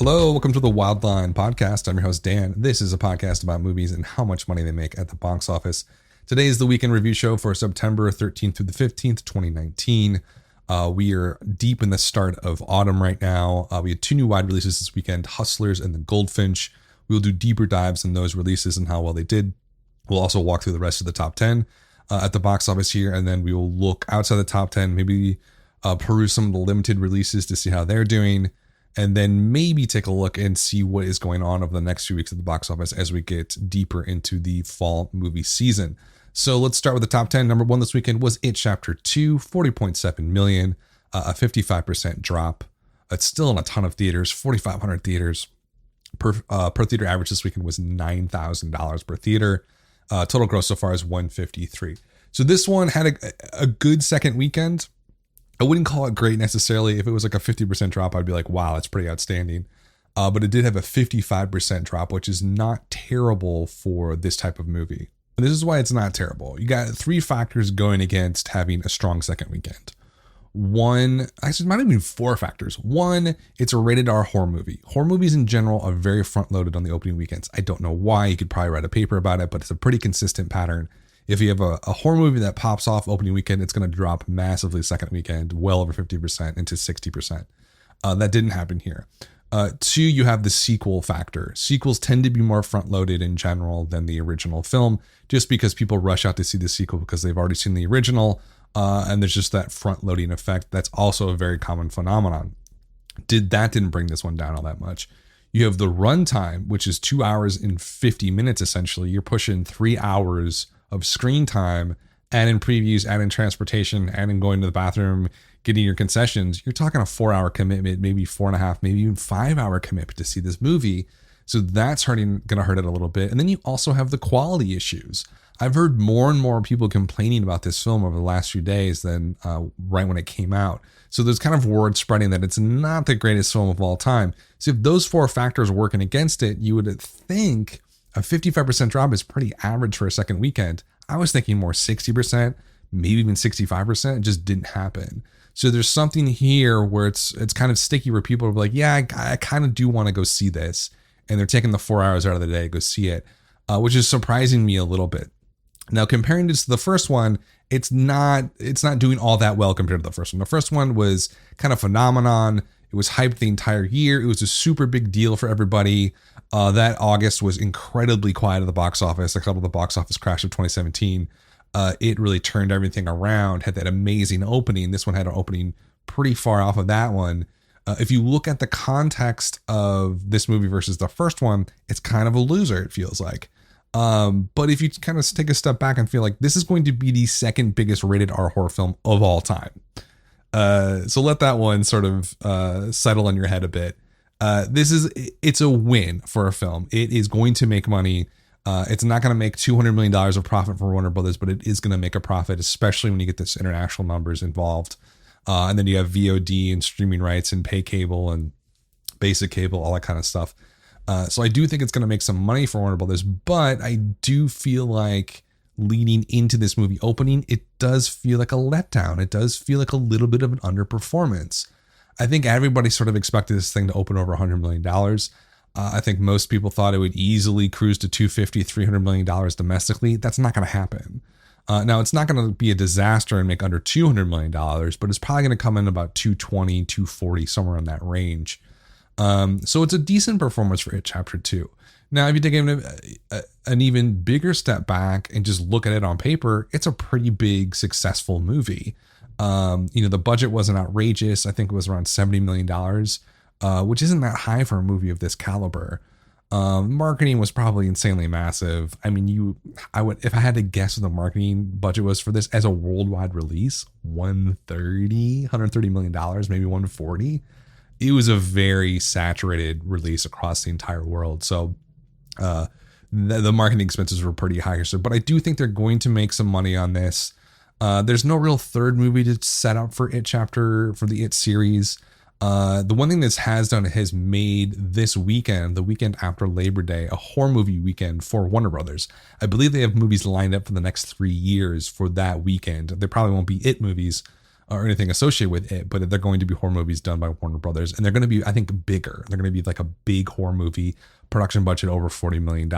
Hello, welcome to the Wildline Podcast. I'm your host, Dan. This is a podcast about movies and how much money they make at the box office. Today is the weekend review show for September 13th through the 15th, 2019. We are deep in the start of autumn right now. We had two new wide releases this weekend, Hustlers and the Goldfinch. We will do deeper dives in those releases and how well they did. We'll also walk through the rest of the top 10 at the box office here, and then we will look outside the top 10, maybe peruse some of the limited releases to see how they're doing, and then maybe take a look and see what is going on over the next few weeks at the box office as we get deeper into the fall movie season. So let's start with the top 10. Number one this weekend was It Chapter 2, 40.7 million, a 55% drop. It's still in a ton of theaters, 4,500 theaters. Per theater average this weekend was $9,000 per theater. Total gross so far is 153. So this one had a good second weekend. I wouldn't call it great necessarily. If it was like a 50% drop, I'd be like, wow, that's pretty outstanding. But it did have a 55% drop, which is not terrible for this type of movie. And this is why it's not terrible. You got three factors going against having a strong second weekend. One, actually, it might have been four factors. One, it's a rated R horror movie. Horror movies in general are very front loaded on the opening weekends. I don't know why. You could probably write a paper about it, but it's a pretty consistent pattern. If you have a horror movie that pops off opening weekend, it's going to drop massively second weekend, well over 50% into 60%. That didn't happen here. Two, you have the sequel factor. Sequels tend to be more front loaded in general than the original film, just because people rush out to see the sequel because they've already seen the original. And there's just that front loading effect. That's also a very common phenomenon. Didn't bring this one down all that much. You have the runtime, which is 2 hours and 50 minutes, essentially. You're pushing 3 hours of screen time, and in previews, and in transportation, and in going to the bathroom, getting your concessions. You're talking a 4-hour commitment, maybe 4.5, maybe even 5-hour commitment to see this movie. So that's going to hurt it a little bit. And then you also have the quality issues. I've heard more and more people complaining about this film over the last few days than right when it came out. So there's kind of word spreading that it's not the greatest film of all time. So if those four factors are working against it, you would think a 55% drop is pretty average for a second weekend. I was thinking more 60%, maybe even 65%. It just didn't happen. So there's something here where it's kind of sticky, where people are like, yeah, I kind of do want to go see this. And they're taking the 4 hours out of the day to go see it, which is surprising me a little bit. Now, comparing this to the first one, it's not doing all that well compared to the first one. The first one was kind of phenomenon. It was hyped the entire year. It was a super big deal for everybody. That August was incredibly quiet at the box office. A couple of the box office crash of 2017. It really turned everything around, had that amazing opening. This one had an opening pretty far off of that one. If you look at the context of this movie versus the first one, it's kind of a loser, it feels like. But if you kind of take a step back and feel like this is going to be the second biggest rated R horror film of all time. So let that one sort of settle in your head a bit. It's a win for a film. It is going to make money. It's not going to make $200 million of profit for Warner Brothers, but it is going to make a profit, especially when you get this international numbers involved. And then you have VOD and streaming rights and pay cable and basic cable, all that kind of stuff. So I do think it's going to make some money for Warner Brothers, but I do feel like leading into this movie opening, it does feel like a letdown. It does feel like a little bit of an underperformance. I think everybody sort of expected this thing to open over $100 million. I think most people thought it would easily cruise to $250, $300 million domestically. That's not going to happen. Now, it's not going to be a disaster and make under $200 million, but it's probably going to come in about 220, 240, somewhere in that range. So it's a decent performance for It Chapter 2. Now, if you take an even bigger step back and just look at it on paper, it's a pretty big, successful movie. The budget wasn't outrageous. I think it was around $70 million, which isn't that high for a movie of this caliber. Marketing was probably insanely massive. I mean, if I had to guess what the marketing budget was for this as a worldwide release, $130 million, maybe 140. It was a very saturated release across the entire world. So the marketing expenses were pretty high here. But I do think they're going to make some money on this. There's no real third movie to set up for It Chapter, for the It series. The one thing this has done, it has made this weekend, the weekend after Labor Day, a horror movie weekend for Warner Brothers. I believe they have movies lined up for the next 3 years for that weekend. They probably won't be It movies, or anything associated with it, but they're going to be horror movies done by Warner Brothers, and they're going to be, I think, bigger. They're going to be like a big horror movie, production budget over $40 million.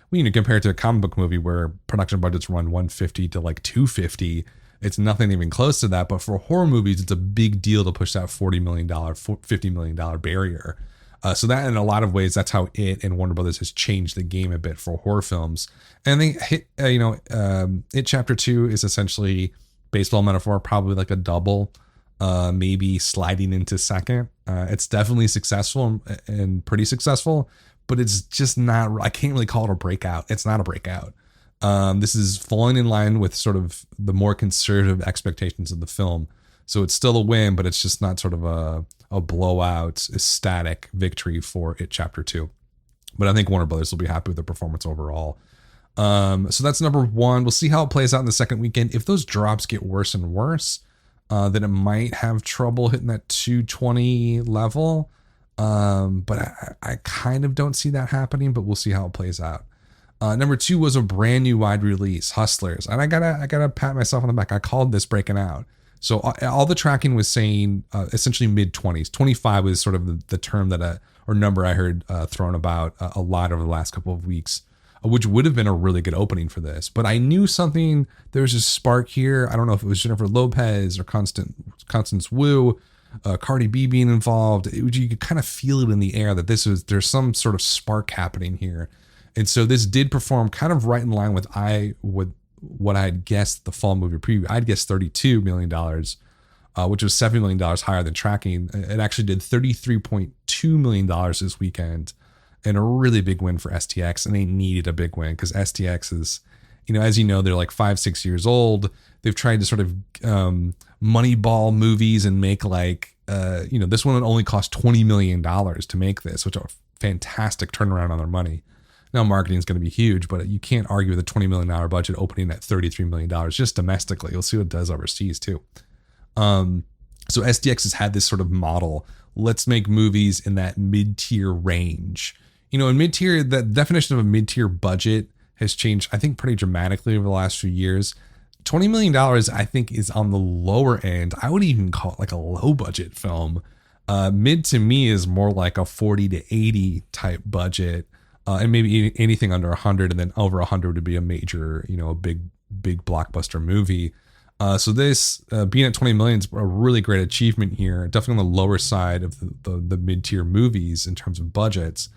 When you compare it to a comic book movie where production budgets run 150 to like 250, it's nothing even close to that. But for horror movies, it's a big deal to push that $40 million, $50 million barrier. So that, in a lot of ways, that's how it and Warner Brothers has changed the game a bit for horror films. And they hit, It Chapter 2 is essentially baseball metaphor, probably like a double, maybe sliding into second. It's definitely successful and pretty successful, but it's just not, I can't really call it a breakout. It's not a breakout. This is falling in line with sort of the more conservative expectations of the film. So it's still a win, but it's just not sort of a blowout, ecstatic victory for It Chapter 2. But I think Warner Brothers will be happy with the performance overall. So that's number one. We'll see how it plays out in the second weekend. If those drops get worse and worse, then it might have trouble hitting that 220 level. But I kind of don't see that happening, but we'll see how it plays out. Number two was a brand new wide release, Hustlers. And I gotta pat myself on the back. I called this breaking out. So all the tracking was saying essentially mid-20s. 25 was sort of the term or number I heard thrown about a lot over the last couple of weeks, which would have been a really good opening for this. But I knew there was a spark here. I don't know if it was Jennifer Lopez or Constance Wu, Cardi B being involved. You could kind of feel it in the air that there's some sort of spark happening here. And so this did perform kind of right in line with what I had guessed the fall movie preview. I'd guessed $32 million, which was $7 million higher than tracking. It actually did $33.2 million this weekend, and a really big win for STX. And they needed a big win because STX is, as you know, they're like 5-6 years old. They've tried to sort of moneyball movies and make this one only cost $20 million to make this, which are a fantastic turnaround on their money. Now, marketing is going to be huge, but you can't argue with a $20 million budget opening at $33 million just domestically. You'll see what it does overseas too. So SDX has had this sort of model. Let's make movies in that mid-tier range. In mid-tier, the definition of a mid-tier budget has changed, I think, pretty dramatically over the last few years. $20 million, I think, is on the lower end. I would even call it like a low-budget film. Mid to me is more like a 40 to 80 type budget. And maybe anything under 100, and then over 100 would be a major, a big blockbuster movie. So this being at 20 million is a really great achievement here. Definitely on the lower side of the mid-tier movies in terms of budgets.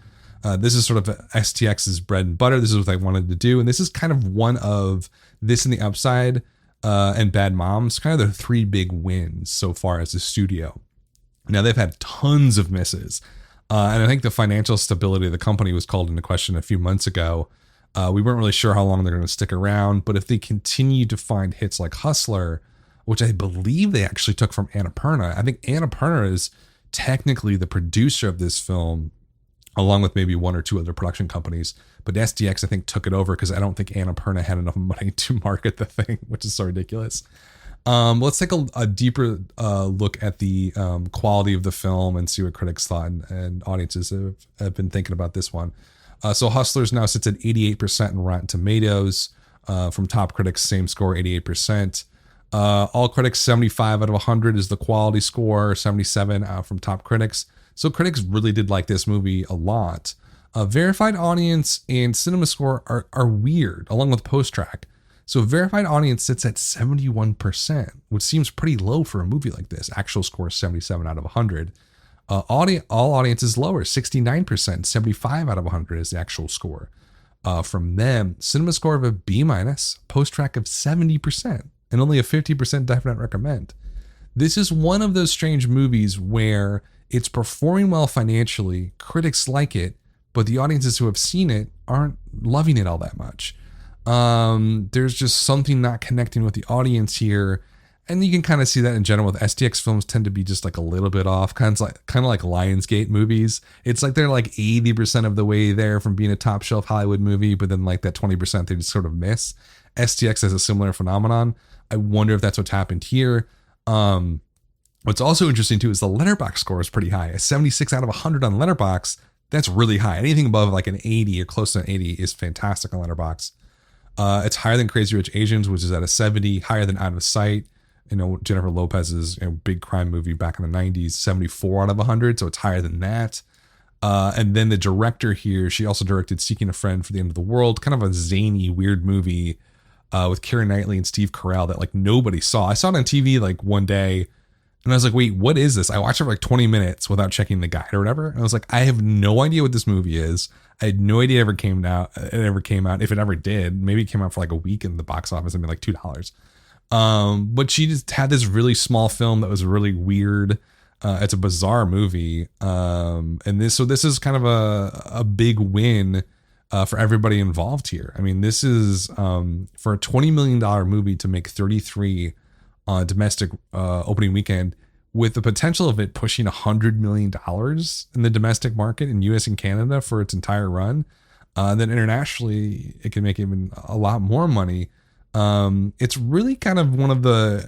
This is sort of STX's bread and butter. This is what they wanted to do, and this is kind of one of this and The Upside and Bad Moms, kind of the three big wins so far as a studio. Now they've had tons of misses. And I think the financial stability of the company was called into question a few months ago. We weren't really sure how long they're going to stick around, but if they continue to find hits like Hustler, which I believe they actually took from Annapurna. I think Annapurna is technically the producer of this film, along with maybe one or two other production companies. But SDX, I think, took it over because I don't think Annapurna had enough money to market the thing, which is so ridiculous. Let's take a deeper look at the quality of the film and see what critics thought and audiences have been thinking about this one. So Hustlers now sits at 88% in Rotten Tomatoes. From top critics, same score, 88%. All critics, 75 out of 100 is the quality score, 77 from top critics. So critics really did like this movie a lot. Verified audience and cinema score are weird, along with post-track. So verified audience sits at 71%, which seems pretty low for a movie like this. Actual score is 77 out of 100. All audience is lower, 69%. 75 out of 100 is the actual score. From them, cinema score of a B-, post-track of 70%, and only a 50% definite recommend. This is one of those strange movies where it's performing well financially, critics like it, but the audiences who have seen it aren't loving it all that much. There's just something not connecting with the audience here. And you can kind of see that in general with STX films tend to be just like a little bit off, kind of like Lionsgate movies. It's like they're like 80% of the way there from being a top shelf Hollywood movie, but then like that 20% they just sort of miss. STX has a similar phenomenon. I wonder if that's what's happened here. What's also interesting too is the Letterboxd score is pretty high. A 76 out of 100 on Letterboxd, that's really high. Anything above like an 80 or close to an 80 is fantastic on Letterboxd. It's higher than Crazy Rich Asians, which is at a 70, higher than Out of Sight, Jennifer Lopez's big crime movie back in the 90s, 74 out of 100. So it's higher than that. And then the director here, she also directed Seeking a Friend for the End of the World, kind of a zany, weird movie with Keira Knightley and Steve Carell that like nobody saw. I saw it on TV like one day and I was like, wait, what is this? I watched it for like 20 minutes without checking the guide or whatever. And I was like, I have no idea what this movie is. I had no idea it ever came out. If it ever did. Maybe it came out for like a week in the box office and be like $2. But she just had this really small film that was really weird. It's a bizarre movie. And this is kind of a big win for everybody involved here. I mean, this is for a $20 million movie to make 33 on domestic opening weekend, with the potential of it pushing $100 million in the domestic market in US and Canada for its entire run. Then internationally, it can make even a lot more money. It's really kind of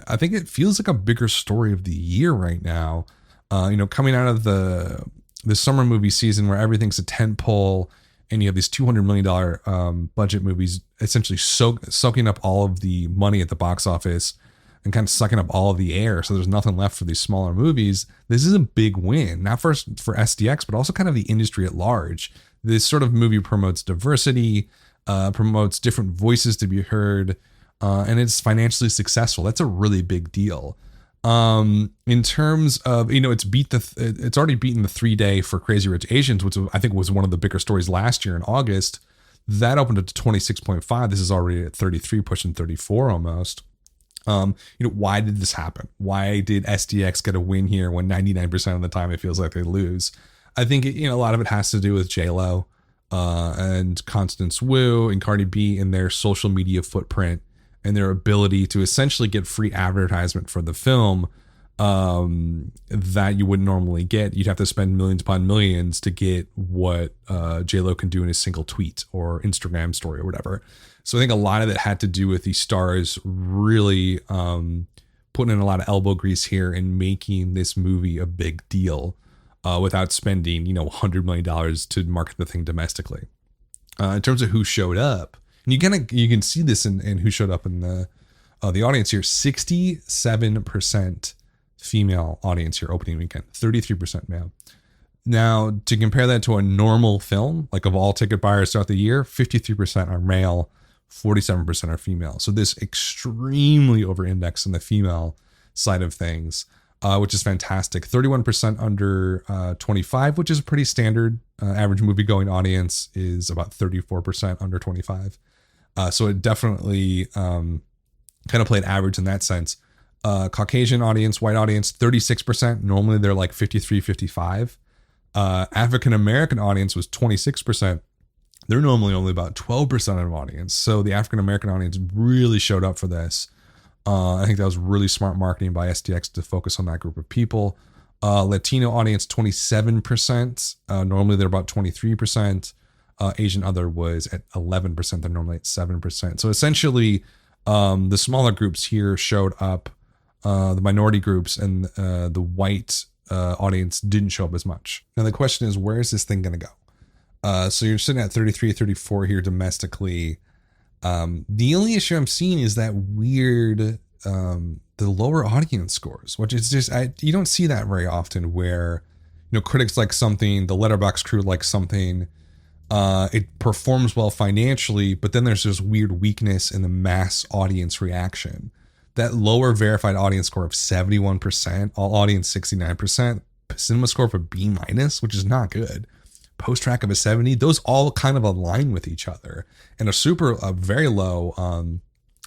I think it feels like a bigger story of the year right now. Coming out of the summer movie season where everything's a tent pole and you have these $200 million budget movies essentially soaking up all of the money at the box office and kind of sucking up all of the air. So there's nothing left for these smaller movies. This is a big win, not for SDX, but also kind of the industry at large. This sort of movie promotes diversity, promotes different voices to be heard, and it's financially successful. That's a really big deal. In terms of, it's already beaten the 3-day for Crazy Rich Asians, which I think was one of the bigger stories last year in August. That opened up to 26.5. This is already at 33, pushing 34 almost. Why did this happen? Why did SDX get a win here when 99% of the time it feels like they lose? I think, a lot of it has to do with J-Lo, and Constance Wu and Cardi B and their social media footprint and their ability to essentially get free advertisement for the film that you wouldn't normally get. You'd have to spend millions upon millions to get what J-Lo can do in a single tweet or Instagram story or whatever. So I think a lot of it had to do with these stars really putting in a lot of elbow grease here and making this movie a big deal without spending, $100 million to market the thing domestically. In terms of who showed up, and you can see this in who showed up in the audience here. 67% female audience here opening weekend, 33% male. Now, to compare that to a normal film, like of all ticket buyers throughout the year, 53% are male, 47% are female. So this extremely over-indexed in the female side of things, which is fantastic. 31% under 25, which is a pretty standard. Average movie-going audience is about 34% under 25. So it definitely kind of played average in that sense. Caucasian audience, white audience, 36%. Normally they're like 53, 55. African-American audience was 26%. They're normally only about 12% of audience. So the African-American audience really showed up for this. I think that was really smart marketing by SDX to focus on that group of people. Latino audience, 27%. Normally they're about 23%. Asian other was at 11%. They're normally at 7%. So essentially, the smaller groups here showed up. The minority groups and the white audience didn't show up as much. Now the question is, where is this thing going to go? So you're sitting at 33, 34 here domestically. The only issue I'm seeing is that weird, the lower audience scores, which is just, you don't see that very often where, critics like something, the Letterboxd crew like something, it performs well financially, but then there's this weird weakness in the mass audience reaction. That lower verified audience score of 71%, all audience 69%, cinema score of a B-, which is not good. Post track of a 70, those all kind of align with each other. And a very low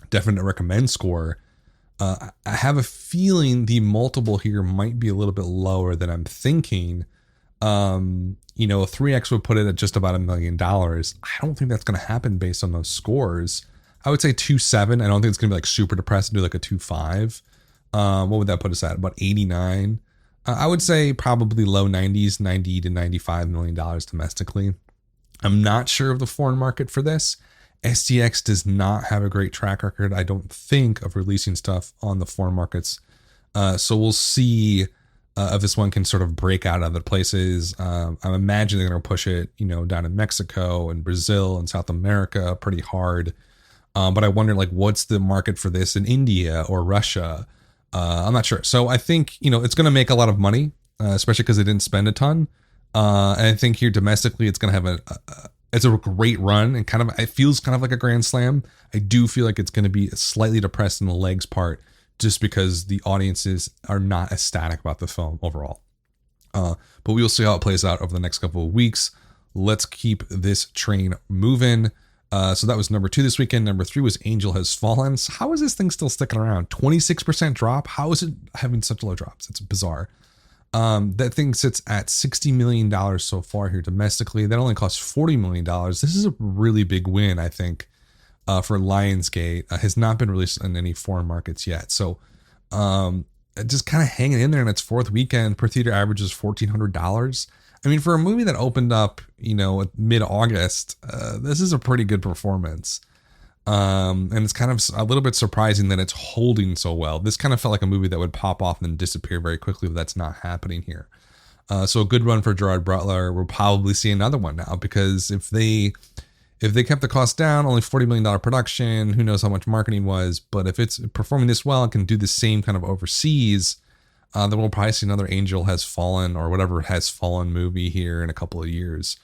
definite recommend score. I have a feeling the multiple here might be a little bit lower than I'm thinking. A 3X would put it at just about $1 million. I don't think that's going to happen based on those scores. I would say 2.7. I don't think it's going to be like super depressed and do like a 2.5. What would that put us at? About 89. I would say probably low 90s, $90 to $95 million domestically. I'm not sure of the foreign market for this. SDX does not have a great track record, I don't think, of releasing stuff on the foreign markets. So we'll see if this one can sort of break out other places. I imagine they're going to push it, down in Mexico and Brazil and South America pretty hard. But I wonder, what's the market for this in India or Russia? I'm not sure. So I think, it's going to make a lot of money, especially because they didn't spend a ton. And I think here domestically, it's going to have it's a great run, and it feels kind of like a grand slam. I do feel like it's going to be slightly depressed in the legs part, just because the audiences are not ecstatic about the film overall. But we will see how it plays out over the next couple of weeks. Let's keep this train moving. So that was number 2 this weekend. Number 3 was Angel Has Fallen. So how is this thing still sticking around? 26% drop. How is it having such low drops? It's bizarre. That thing sits at $60 million so far here domestically. That only costs $40 million. This is a really big win, I think, for Lionsgate. Has not been released in any foreign markets yet. So just kind of hanging in there in its 4th weekend. Per theater average is $1,400. I mean, for a movie that opened up, mid-August, this is a pretty good performance. And it's kind of a little bit surprising that it's holding so well. This kind of felt like a movie that would pop off and then disappear very quickly, but that's not happening here. So a good run for Gerard Butler. We'll probably see another one now, because if they kept the cost down, only $40 million production, who knows how much marketing was, but if it's performing this well and can do the same kind of overseas, then we'll probably see another Angel Has Fallen or whatever Has Fallen movie here in a couple of years.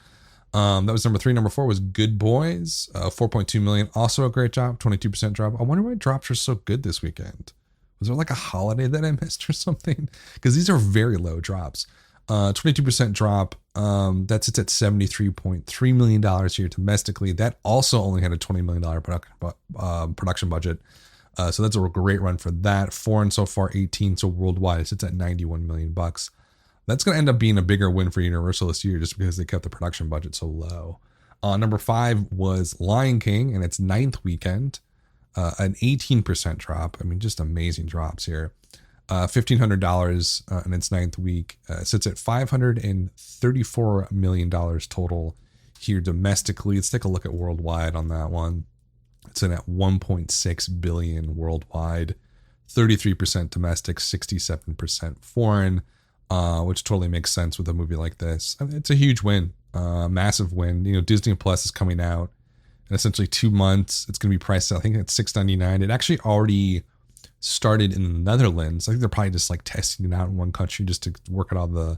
That was number 3. Number 4 was Good Boys, 4.2 million. Also a great drop, 22% drop. I wonder why drops are so good this weekend. Was there like a holiday that I missed or something? Because these are very low drops. 22% drop. That sits at $73.3 million here domestically. That also only had a $20 million production budget. So that's a great run for that. Foreign so far 18, so worldwide it sits at $91 million. That's going to end up being a bigger win for Universal this year, just because they kept the production budget so low. Number 5 was Lion King, and its 9th weekend, an 18% drop. I mean, just amazing drops here. $1,500 in its 9th week. Sits at $534 million total here domestically. Let's take a look at worldwide on that one. It's in at 1.6 billion worldwide, 33% domestic, 67% foreign, which totally makes sense with a movie like this. I mean, it's a huge win, massive win. Disney Plus is coming out in essentially 2 months. It's going to be priced, I think, at $6.99. It actually already started in the Netherlands. I think they're probably just like testing it out in one country just to work out all the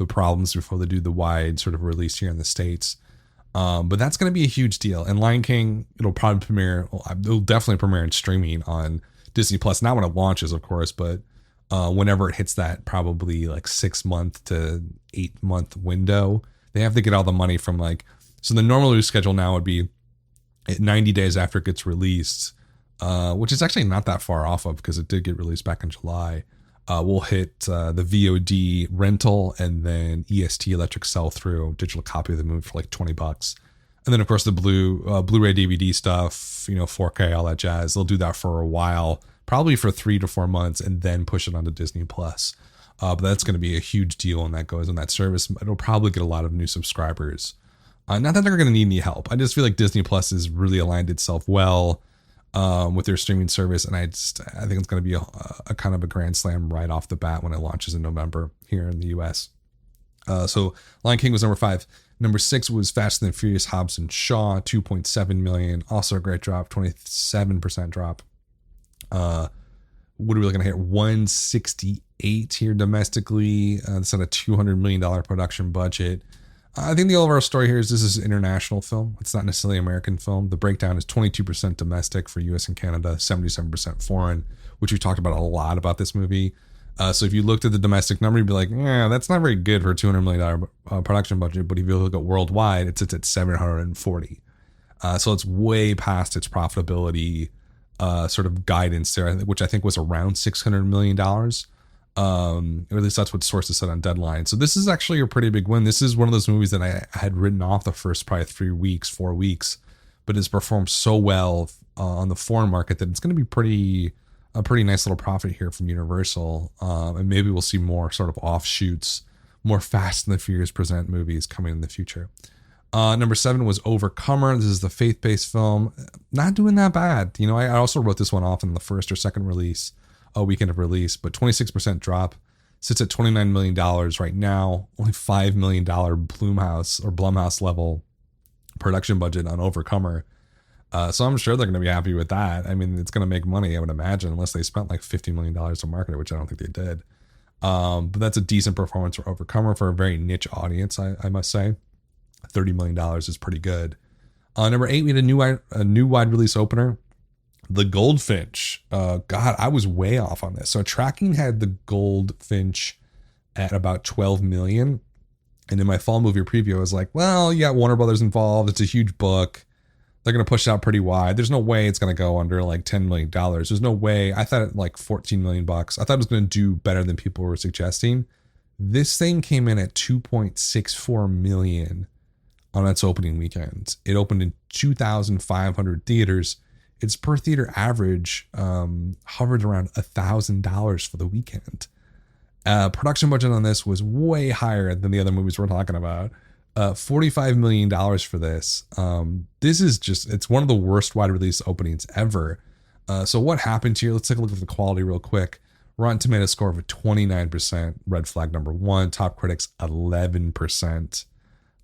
problems before they do the wide sort of release here in the States. But that's going to be a huge deal. And Lion King, it'll definitely premiere in streaming on Disney Plus. Not when it launches, of course, but whenever it hits that probably like 6 month to 8 month window, they have to get all the money from so the normal release schedule now would be 90 days after it gets released, which is actually not that far off of, because it did get released back in July. We'll hit the VOD rental and then EST electric sell through digital copy of the movie for like $20. And then of course the Blu-ray DVD stuff, 4K, all that jazz. They'll do that for a while, probably for 3 to 4 months, and then push it onto Disney Plus. But that's going to be a huge deal when that goes on that service. It'll probably get a lot of new subscribers. Not that they're going to need any help. I just feel like Disney Plus has really aligned itself well with their streaming service, and I think it's going to be a kind of a grand slam right off the bat when it launches in November here in the US. So Lion King was number 5. Number 6 was Fast and Furious Hobbs and Shaw, 2.7 million. Also a great drop, 27% drop. What are we looking at here? 168 here domestically. It's on a $200 million production budget. I think the overall story here is this is an international film. It's not necessarily an American film. The breakdown is 22% domestic for US and Canada, 77% foreign, which we talked about a lot about this movie. So if you looked at the domestic number, you'd be like, yeah, that's not very good for a $200 million production budget. But if you look at worldwide, it sits at 740. So it's way past its profitability sort of guidance there, which I think was around $600 million. Or at least that's what sources said on Deadline. So this is actually a pretty big win. This is one of those movies that I had written off the first probably 4 weeks, but it's performed so well on the foreign market that it's going to be a pretty nice little profit here from Universal. And maybe we'll see more sort of offshoots, more Fast and the Furious present movies coming in the future. Number 7 was Overcomer. This is the faith-based film. Not doing that bad. I also wrote this one off in the first or second weekend of release, but 26% drop, sits at $29 million right now. Only $5 million Blumhouse level production budget on Overcomer. So I'm sure they're going to be happy with that. I mean, it's going to make money, I would imagine, unless they spent like $50 million to market it, which I don't think they did. But that's a decent performance for Overcomer for a very niche audience, I must say. $30 million is pretty good. Number 8, we had a new wide release opener, the Goldfinch. God, I was way off on this. So tracking had the Goldfinch at about 12 million. And in my fall movie preview, I was like, well, you got Warner Brothers involved. It's a huge book. They're going to push it out pretty wide. There's no way it's going to go under like $10 million. There's no way. I thought it like 14 million bucks. I thought it was going to do better than people were suggesting. This thing came in at 2.64 million on its opening weekend. It opened in 2,500 theaters. Its per theater average hovered around $1,000 for the weekend. Production budget on this was way higher than the other movies we're talking about. $45 million for this. This is just, it's one of the worst wide release openings ever. So what happened here? Let's take a look at the quality real quick. Rotten Tomatoes score of a 29%, red flag number 1, top critics 11%.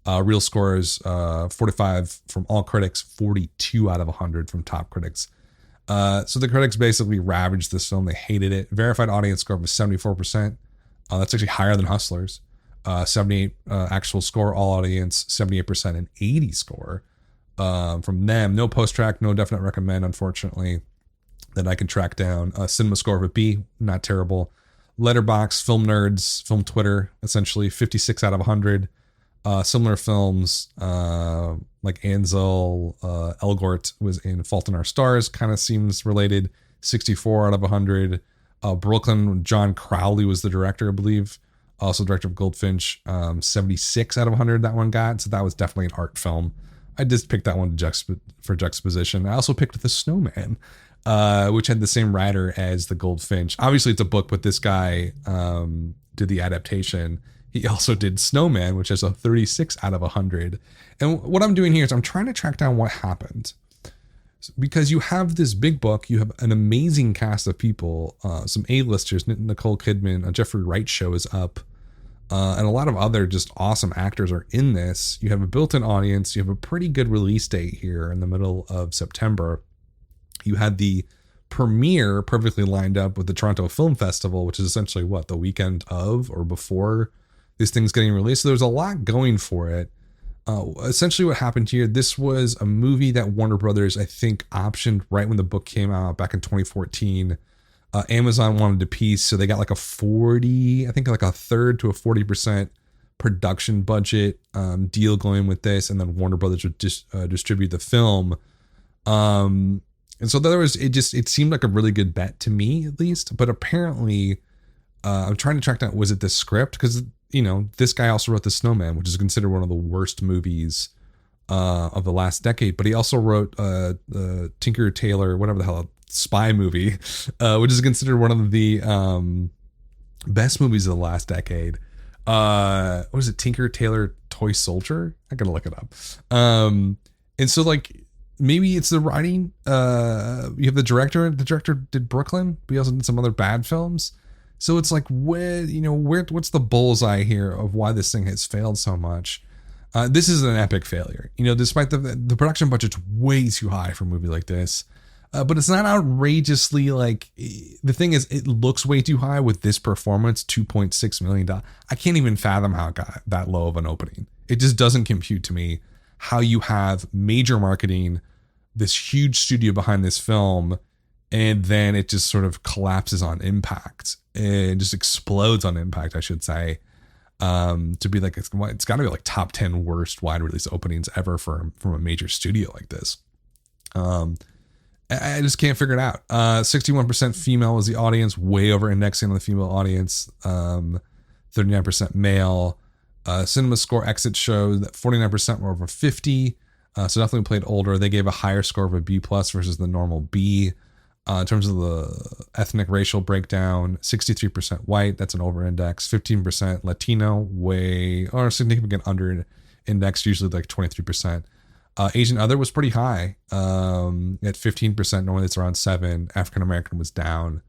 Real scores 45 from all critics, 42 out of 100 from top critics. So the critics basically ravaged this film. They hated it. Verified audience score was 74%. That's actually higher than Hustlers. 78 actual score, all audience 78%, and 80 score from them. No post track, no definite recommend, unfortunately, that I can track down. Cinema score of a B, not terrible. Letterbox, Film Nerds, Film Twitter, essentially 56 out of 100. Similar films like Ansel Elgort was in Fault in Our Stars, kind of seems related, 64 out of 100. Brooklyn, John Crowley was the director, I believe, also director of Goldfinch, 76 out of 100 that one got, so that was definitely an art film. I just picked that one for juxtaposition. I also picked The Snowman, which had the same writer as the Goldfinch. Obviously it's a book, but this guy did the adaptation. He also did Snowman, which has a 36 out of 100. And what I'm doing here is I'm trying to track down what happened. Because you have this big book, you have an amazing cast of people, some A-listers, Nicole Kidman, Jeffrey Wright shows up, and a lot of other just awesome actors are in this. You have a built-in audience. You have a pretty good release date here in the middle of September. You had the premiere perfectly lined up with the Toronto Film Festival, which is essentially what, the weekend of or before this thing's getting released. So there's a lot going for it. Essentially what happened here, this was a movie that Warner Brothers, I think, optioned right when the book came out back in 2014. Amazon wanted a piece, so they got like a 40, I think like a third to a 40% production budget deal going with this, and then Warner Brothers would distribute the film. And so there was, it seemed like a really good bet to me, at least. But apparently, I'm trying to track down, was it the script? Because, you know, this guy also wrote The Snowman, which is considered one of the worst movies of the last decade. But he also wrote Tinker Tailor, whatever the hell, spy movie, which is considered one of the best movies of the last decade. What was it? Tinker Tailor Toy Soldier? I gotta look it up. And so like, maybe it's the writing. You have the director. The director did Brooklyn, but he also did some other bad films. So it's like, what's the bullseye here of why this thing has failed so much? This is an epic failure. You know, despite the production budget's way too high for a movie like this. But it's not outrageously like, the thing is, it looks way too high with this performance, $2.6 million. I can't even fathom how it got that low of an opening. It just doesn't compute to me how you have major marketing, this huge studio behind this film, and then it just sort of collapses on impact. It just explodes on impact, I should say. To be like, it's got to be like top 10 worst wide release openings ever from a major studio like this. I just can't figure it out. 61% female was the audience, way over indexing on the female audience. 39% male. Cinema Score exit showed that 49% were over 50. So definitely played older. They gave a higher score of a B plus versus the normal B. In terms of the ethnic racial breakdown, 63% white, that's an over index. 15% Latino, or significant under index, usually like 23%. Asian other was pretty high at 15%. Normally it's around 7. African American was down,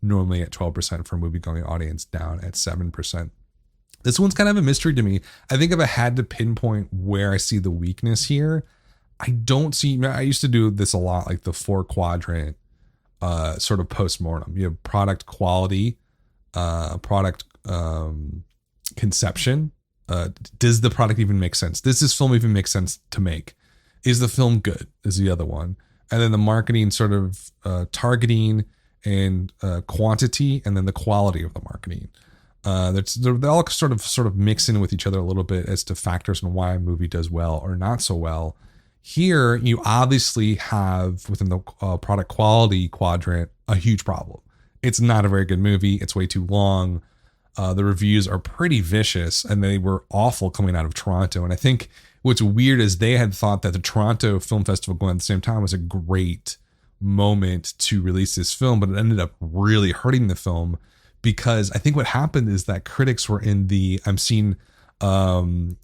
normally at 12% for a movie going audience, down at 7%. This one's kind of a mystery to me. I think if I had to pinpoint where I see the weakness here, I don't see, I used to do this a lot, like the 4 quadrant sort of postmortem. You have product quality, product conception. Does the product even make sense? Does this film even make sense to make? Is the film good? Is the other one. And then the marketing sort of targeting and quantity, and then the quality of the marketing. They're all sort of mix in with each other a little bit as to factors and why a movie does well or not so well. Here, you obviously have within the product quality quadrant a huge problem. It's not a very good movie. It's way too long. The reviews are pretty vicious, and they were awful coming out of Toronto. And I think what's weird is they had thought that the Toronto Film Festival going at the same time was a great moment to release this film, but it ended up really hurting the film, because I think what happened is that critics were in I'm seeing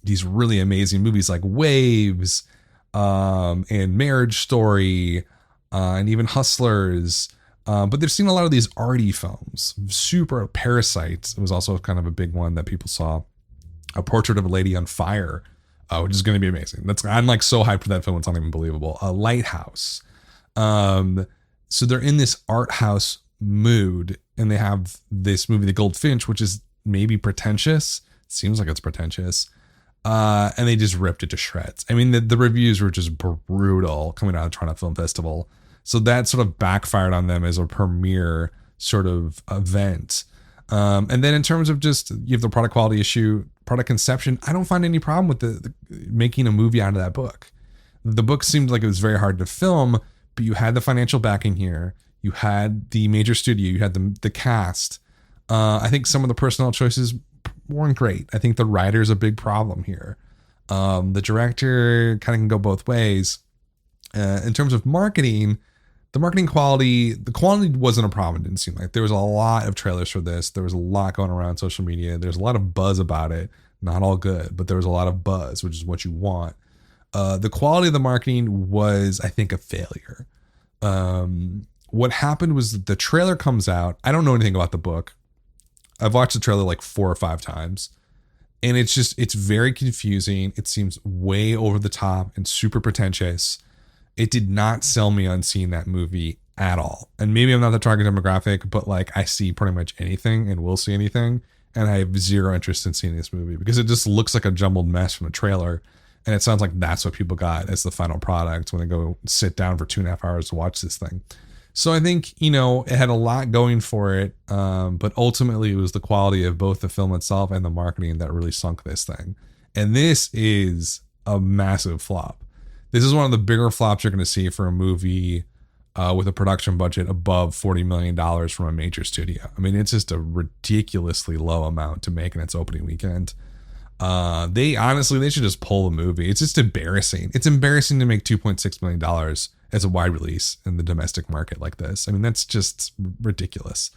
these really amazing movies like Waves and Marriage Story and even Hustlers. But they've seen a lot of these arty films. Super Parasite was also kind of a big one that people saw. A Portrait of a Lady on Fire, which is going to be amazing. I'm like so hyped for that film, it's not even believable. A Lighthouse. So they're in this art house mood, and they have this movie, The Goldfinch, which is maybe pretentious. It seems like it's pretentious. And they just ripped it to shreds. I mean, the reviews were just brutal coming out of Toronto Film Festival. So that sort of backfired on them as a premiere sort of event. And then in terms of just, you have the product quality issue, product conception, I don't find any problem with the making a movie out of that book. The book seemed like it was very hard to film, but you had the financial backing here. You had the major studio. You had the cast. I think some of the personnel choices weren't great. I think the writer's a big problem here. The director kind of can go both ways. In terms of marketing, the marketing quality, the quality wasn't a problem. It didn't seem like there was a lot of trailers for this. There was a lot going around social media. There's a lot of buzz about it. Not all good, but there was a lot of buzz, which is what you want. The quality of the marketing was, I think, a failure. What happened was the trailer comes out. I don't know anything about the book. I've watched the trailer like 4 or 5 times, and it's very confusing. It seems way over the top and super pretentious. It did not sell me on seeing that movie at all. And maybe I'm not the target demographic, but like I see pretty much anything and will see anything. And I have zero interest in seeing this movie because it just looks like a jumbled mess from the trailer. And it sounds like that's what people got as the final product when they go sit down for 2.5 hours to watch this thing. So I think, it had a lot going for it. But ultimately it was the quality of both the film itself and the marketing that really sunk this thing. And this is a massive flop. This is one of the bigger flops you're going to see for a movie with a production budget above $40 million from a major studio. I mean, it's just a ridiculously low amount to make in its opening weekend. They should just pull the movie. It's just embarrassing. It's embarrassing to make $2.6 million as a wide release in the domestic market like this. I mean, that's just ridiculous.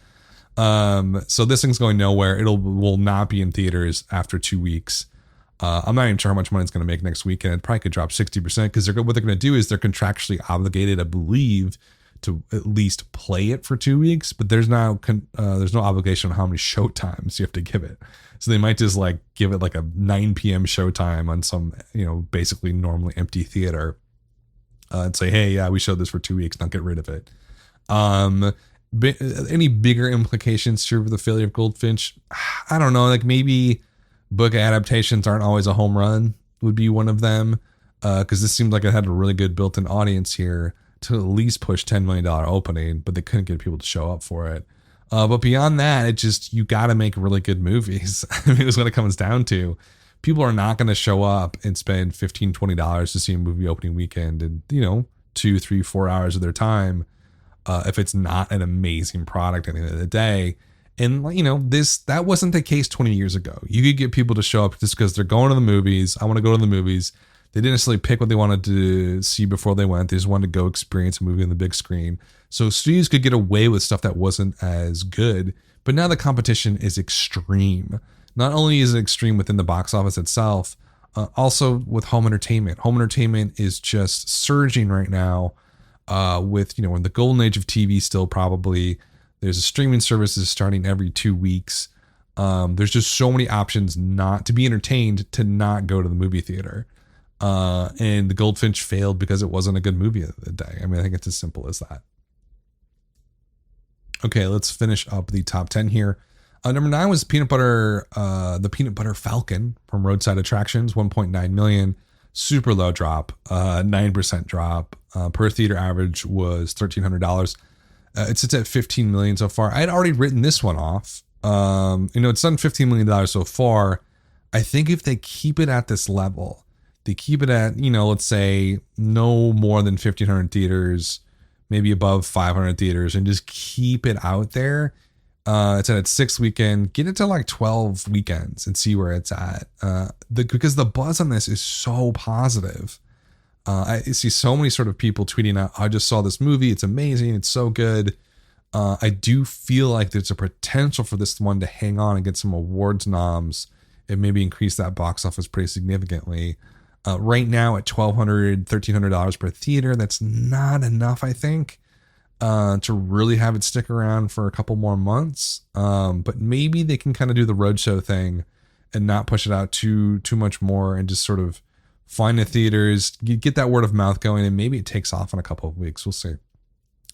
So this thing's going nowhere. Will not be in theaters after 2 weeks. I'm not even sure how much money it's going to make next weekend. It probably could drop 60% because what they're going to do is they're contractually obligated, I believe, to at least play it for 2 weeks. But there's no obligation on how many show times you have to give it. So they might just like give it like a 9 p.m. showtime on some basically normally empty theater and say, hey, yeah, we showed this for 2 weeks. Now get rid of it. Any bigger implications for the failure of Goldfinch? I don't know. Like maybe book adaptations aren't always a home run would be one of them, because this seemed like it had a really good built-in audience here to at least push $10 million opening, but they couldn't get people to show up for it. But beyond that, you got to make really good movies. I mean, it's what it comes down to. People are not going to show up and spend $15, $20 to see a movie opening weekend and 2, 3, 4 hours of their time if it's not an amazing product at the end of the day. And that wasn't the case 20 years ago. You could get people to show up just because they're going to the movies. I want to go to the movies. They didn't necessarily pick what they wanted to see before they went. They just wanted to go experience a movie on the big screen. So studios could get away with stuff that wasn't as good. But now the competition is extreme. Not only is it extreme within the box office itself, also with home entertainment. Home entertainment is just surging right now with, in the golden age of TV still probably. There's a streaming services starting every 2 weeks. There's just so many options not to be entertained, to not go to the movie theater. And the Goldfinch failed because it wasn't a good movie of the day. I mean, I think it's as simple as that. Okay, let's finish up the top 10 here. Number 9 was the Peanut Butter Falcon from Roadside Attractions, 1.9 million. Super low drop, 9% drop. Per theater average was $1,300. It sits at 15 million so far. I had already written this one off. It's done $15 million so far. I think if they keep it at this level, they keep it at, let's say no more than 1,500 theaters, maybe above 500 theaters, and just keep it out there. It's at its 6th weekend. Get it to like 12 weekends and see where it's at. Because the buzz on this is so positive. I see so many sort of people tweeting out, I just saw this movie. It's amazing. It's so good. I do feel like there's a potential for this one to hang on and get some awards noms and maybe increase that box office pretty significantly. Right now at $1,200, $1,300 per theater, that's not enough, I think, to really have it stick around for a couple more months. But maybe they can kind of do the roadshow thing and not push it out too much more and just sort of find the theaters, get that word of mouth going, and maybe it takes off in a couple of weeks. We'll see.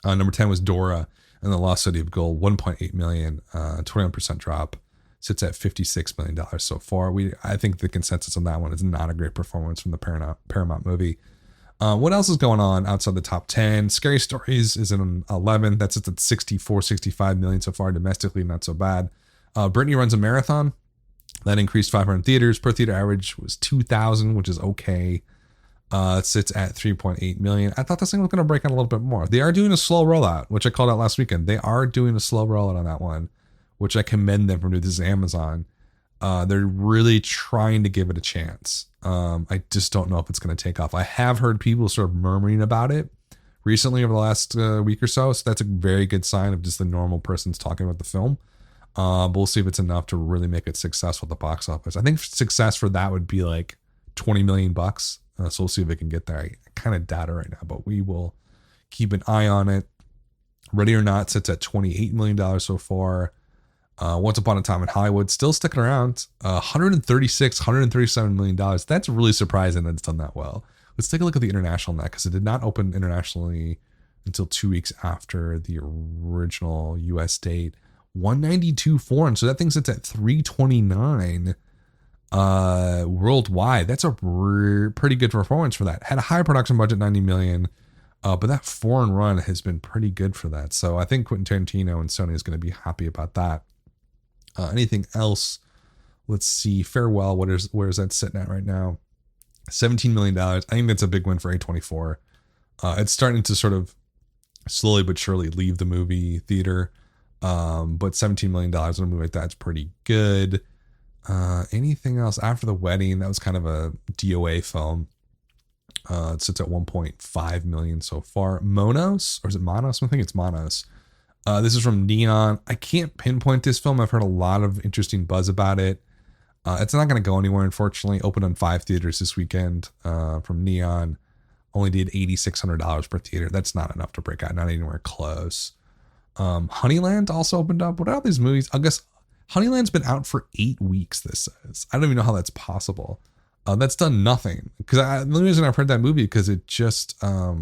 Number 10 was Dora and the Lost City of Gold, 1.8 million, 21% drop. Sits at $56 million so far. I think the consensus on that one is not a great performance from the Paramount movie. What else is going on outside the top 10? Scary Stories is in 11. That's at 65 million so far domestically. Not so bad. Brittany Runs a Marathon. That increased 500 theaters. Per theater average was 2,000, which is okay. It sits at 3.8 million. I thought this thing was going to break out a little bit more. They are doing a slow rollout, which I called out last weekend. They are doing a slow rollout on that one, which I commend them for doing. This is Amazon. They're really trying to give it a chance. I just don't know if it's going to take off. I have heard people sort of murmuring about it recently over the last week or so. So that's a very good sign of just the normal person's talking about the film. But we'll see if it's enough to really make it successful at the box office. I think success for that would be like 20 million bucks. So we'll see if it can get there. I kind of doubt it right now, but we will keep an eye on it. Ready or Not sits at $28 million so far. Once Upon a Time in Hollywood still sticking around. $137 million. That's really surprising that it's done that well. Let's take a look at the international net, because it did not open internationally until 2 weeks after the original US date. 192 foreign, so that thing sits at 329 worldwide. That's a pretty good performance for that. Had a high production budget, 90 million, but that foreign run has been pretty good for that. So I think Quentin Tarantino and Sony is going to be happy about that. Anything else? Let's see. Farewell. Where is that sitting at right now? $17 million. I think that's a big win for A24. It's starting to sort of slowly but surely leave the movie theater. But $17 million on a movie like that's pretty good. Anything else? After the Wedding, that was kind of a DOA film. It sits at 1.5 million so far. Monos, or is it Monos? I think it's Monos. This is from Neon. I can't pinpoint this film. I've heard a lot of interesting buzz about it. It's not going to go anywhere, unfortunately. Opened on 5 theaters this weekend from Neon. Only did $8,600 per theater. That's not enough to break out. Not anywhere close. Honeyland also opened up. What are all these movies? I guess Honeyland's been out for 8 weeks, this says. I don't even know how that's possible. That's done nothing. Because the only reason I've heard that movie, because it just, I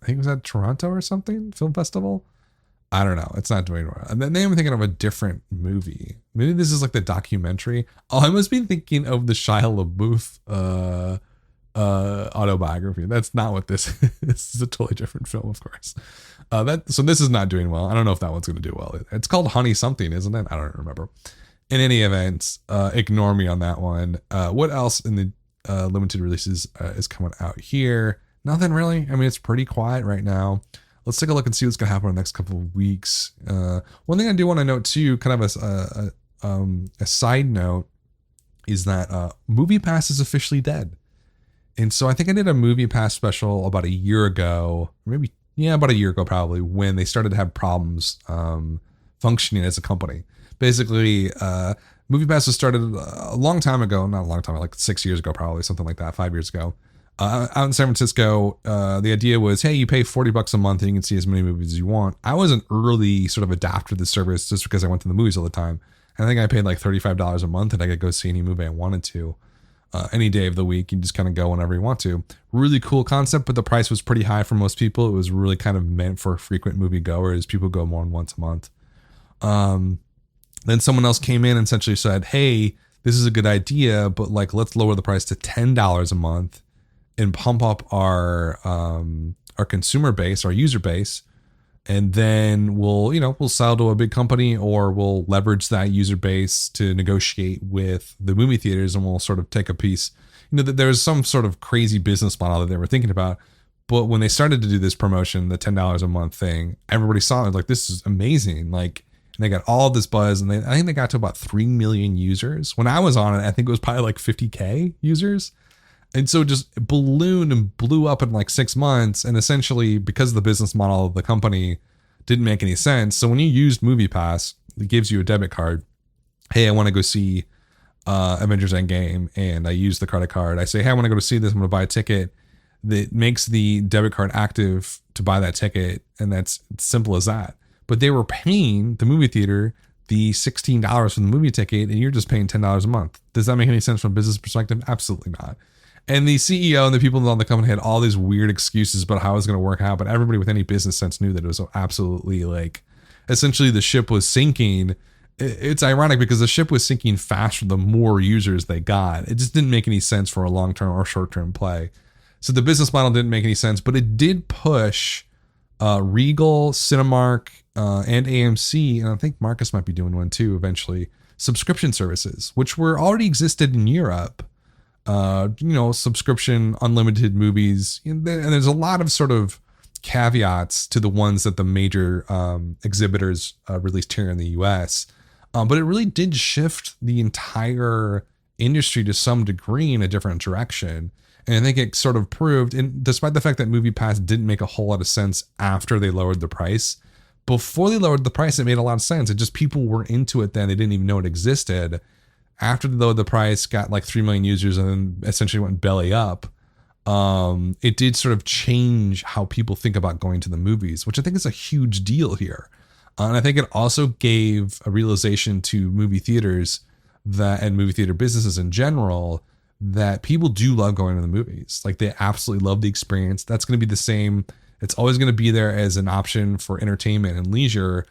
think it was at Toronto or something, film festival. I don't know. It's not doing well. And then I'm thinking of a different movie. Maybe this is like the documentary. Oh, I must be thinking of the Shia LaBeouf autobiography. That's not what this is. This is a totally different film, of course. So this is not doing well. I don't know if that one's going to do well. It's called Honey Something, isn't it? I don't remember. In any event, ignore me on that one. What else in the limited releases is coming out here? Nothing really. I mean, it's pretty quiet right now. Let's take a look and see what's going to happen in the next couple of weeks. One thing I do want to note too, kind of a side note, is that MoviePass is officially dead. And so I think I did a MoviePass special about a year ago, about a year ago probably, when they started to have problems functioning as a company. Basically, MoviePass was started a long time ago, not a long time, like 6 years ago probably, something like that, 5 years ago. Out in San Francisco, the idea was, hey, you pay $40 a month and you can see as many movies as you want. I was an early sort of adapter to the service just because I went to the movies all the time. And I think I paid like $35 a month and I could go see any movie I wanted to. any day of the week. You just kind of go whenever you want to. Really cool concept, but the price was pretty high for most people. It was really kind of meant for frequent movie goers. People go more than once a month. Then someone else came in and essentially said, hey, this is a good idea, but like, let's lower the price to $10 a month and pump up our consumer base, our user base. And then we'll sell to a big company, or we'll leverage that user base to negotiate with the movie theaters, and we'll sort of take a piece. There's some sort of crazy business model that they were thinking about. But when they started to do this promotion, the $10 a month thing, everybody saw it like, this is amazing. Like, and they got all this buzz, and I think they got to about 3 million users. When I was on it, I think it was probably like 50K users. And so it just ballooned and blew up in like 6 months. And essentially, because the business model of the company didn't make any sense. So when you used MoviePass, it gives you a debit card. Hey, I want to go see Avengers Endgame, and I use the credit card. I say, hey, I want to go to see this. I'm going to buy a ticket. That makes the debit card active to buy that ticket. And that's simple as that. But they were paying the movie theater the $16 for the movie ticket, and you're just paying $10 a month. Does that make any sense from a business perspective? Absolutely not. And the CEO and the people on the company had all these weird excuses about how it was going to work out, but everybody with any business sense knew that it was absolutely like, essentially the ship was sinking. It's ironic because the ship was sinking faster the more users they got. It just didn't make any sense for a long-term or short-term play. So the business model didn't make any sense, but it did push Regal, Cinemark, and AMC, and I think Marcus might be doing one too eventually, subscription services, which were already existed in Europe. Subscription, unlimited movies. And there's a lot of sort of caveats to the ones that the major exhibitors released here in the US. But it really did shift the entire industry to some degree in a different direction. And I think it sort of proved, and despite the fact that MoviePass didn't make a whole lot of sense after they lowered the price, before they lowered the price, it made a lot of sense. It just, people were into it then. They didn't even know it existed. After they lowered the price, got like 3 million users, and then essentially went belly up. It did sort of change how people think about going to the movies, which I think is a huge deal here. And I think it also gave a realization to movie theaters and movie theater businesses in general, that people do love going to the movies. Like, they absolutely love the experience. That's going to be the same. It's always going to be there as an option for entertainment and leisure,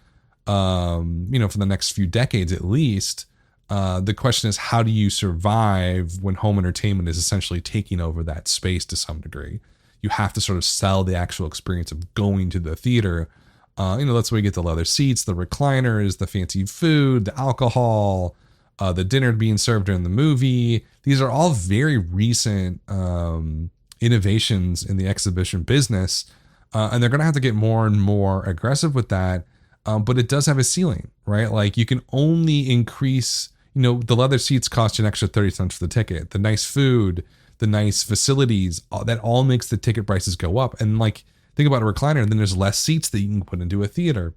for the next few decades at least. The question is, how do you survive when home entertainment is essentially taking over that space to some degree? You have to sort of sell the actual experience of going to the theater. That's where you get the leather seats, the recliners, the fancy food, the alcohol, the dinner being served during the movie. These are all very recent innovations in the exhibition business. And they're going to have to get more and more aggressive with that. But it does have a ceiling, right? Like, you can only increase, the leather seats cost you an extra 30 cents for the ticket. The nice food, the nice facilities, that all makes the ticket prices go up. And like, think about a recliner, and then there's less seats that you can put into a theater.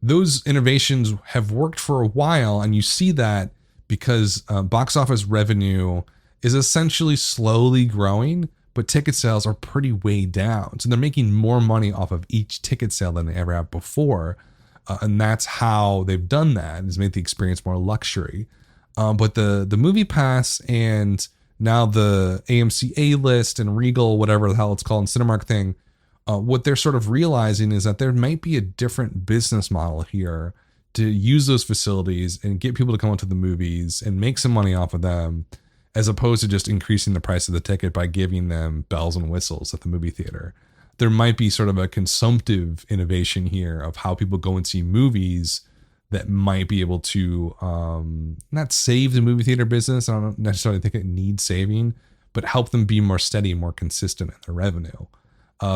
Those innovations have worked for a while, and you see that because box office revenue is essentially slowly growing, but ticket sales are pretty way down. So they're making more money off of each ticket sale than they ever have before. And that's how they've done that, is made the experience more luxury. But the MoviePass and now the AMC A-List and Regal, whatever the hell it's called, and Cinemark thing, what they're sort of realizing is that there might be a different business model here to use those facilities and get people to come out to the movies and make some money off of them, as opposed to just increasing the price of the ticket by giving them bells and whistles at the movie theater. There might be sort of a consumptive innovation here of how people go and see movies that might be able to not save the movie theater business. I don't necessarily think it needs saving, but help them be more steady, more consistent in their revenue.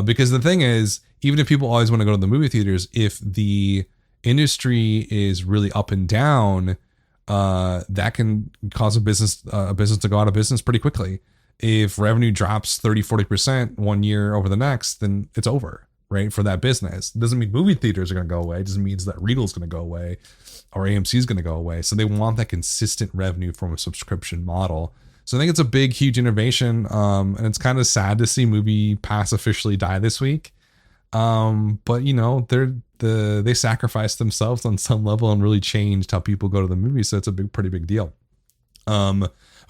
Because the thing is, even if people always want to go to the movie theaters, if the industry is really up and down, that can cause a business to go out of business pretty quickly. If revenue drops 30-40% one year over the next, then it's over, right? For that business. It doesn't mean movie theaters are going to go away. It just means that Regal's going to go away or AMC is going to go away. So they want that consistent revenue from a subscription model. So I think it's a big, huge innovation. And it's kind of sad to see MoviePass officially die this week. But they sacrificed themselves on some level and really changed how people go to the movies. So it's a pretty big deal.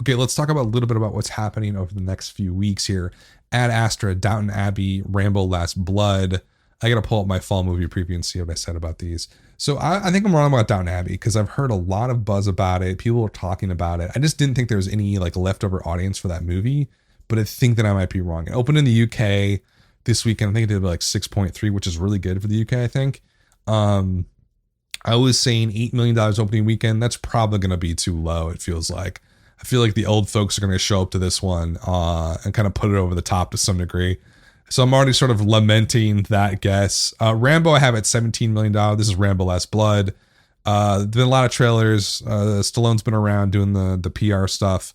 Okay, let's talk about a little bit about what's happening over the next few weeks here. Ad Astra, Downton Abbey, Rambo: Last Blood. I gotta pull up my fall movie preview and see what I said about these. So I think I'm wrong about Downton Abbey because I've heard a lot of buzz about it. People were talking about it. I just didn't think there was any like leftover audience for that movie, but I think that I might be wrong. It opened in the UK this weekend. I think it did like 6.3, which is really good for the UK, I think. I was saying $8 million opening weekend. That's probably going to be too low, it feels like. I feel like the old folks are going to show up to this one and kind of put it over the top to some degree. So I'm already sort of lamenting that guess. Rambo I have at $17 million. This is Rambo: Last Blood. There's been a lot of trailers. Stallone's been around doing the PR stuff.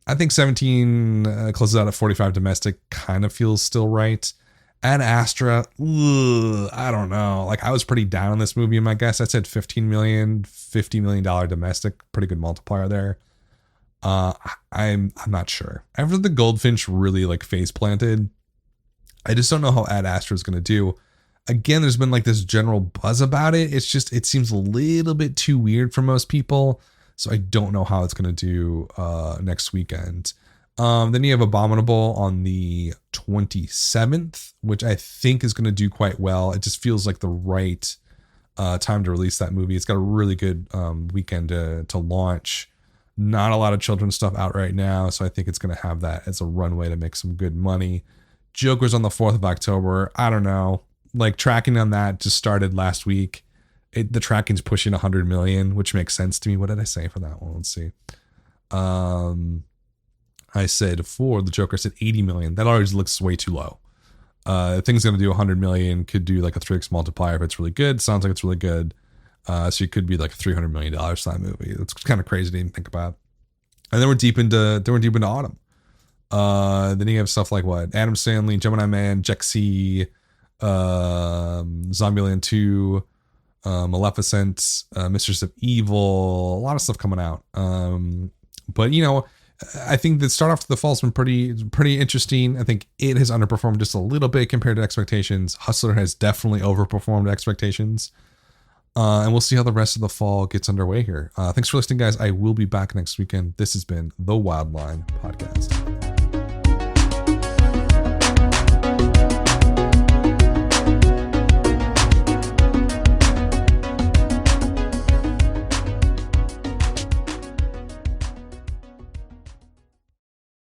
I think 17 closes out at 45 domestic. Kind of feels still right. Ad Astra, I don't know. Like I was pretty down on this movie in my guess. I said 15 million, $50 million domestic. Pretty good multiplier there. I'm not sure. After the Goldfinch really like face planted, I just don't know how Ad Astra is going to do. Again, there's been like this general buzz about it. It's just, it seems a little bit too weird for most people. So I don't know how it's going to do next weekend. Then you have Abominable on the 27th, which I think is going to do quite well. It just feels like the right time to release that movie. It's got a really good weekend to launch. Not a lot of children's stuff out right now, so I think it's going to have that as a runway to make some good money. Joker's on the 4th of October. I don't know. Like tracking on that just started last week. The tracking's pushing 100 million, which makes sense to me. What did I say for that one? Let's see. I said for the Joker, I said 80 million. That always looks way too low. I think it's going to do 100 million. Could do like a 3x multiplier if it's really good. Sounds like it's really good. So it could be like $300 million for that movie. It's kind of crazy to even think about. And then we're deep into autumn. Then you have stuff like what? Adam Sandler, Gemini Man, Jexy, Zombieland 2, Maleficent, Mistress of Evil, a lot of stuff coming out. But you know, I think the start off the fall has been pretty interesting. I think it has underperformed just a little bit compared to expectations. Hustler has definitely overperformed expectations. And we'll see how the rest of the fall gets underway here. Thanks for listening, guys. I will be back next weekend. This has been the Wildline Podcast.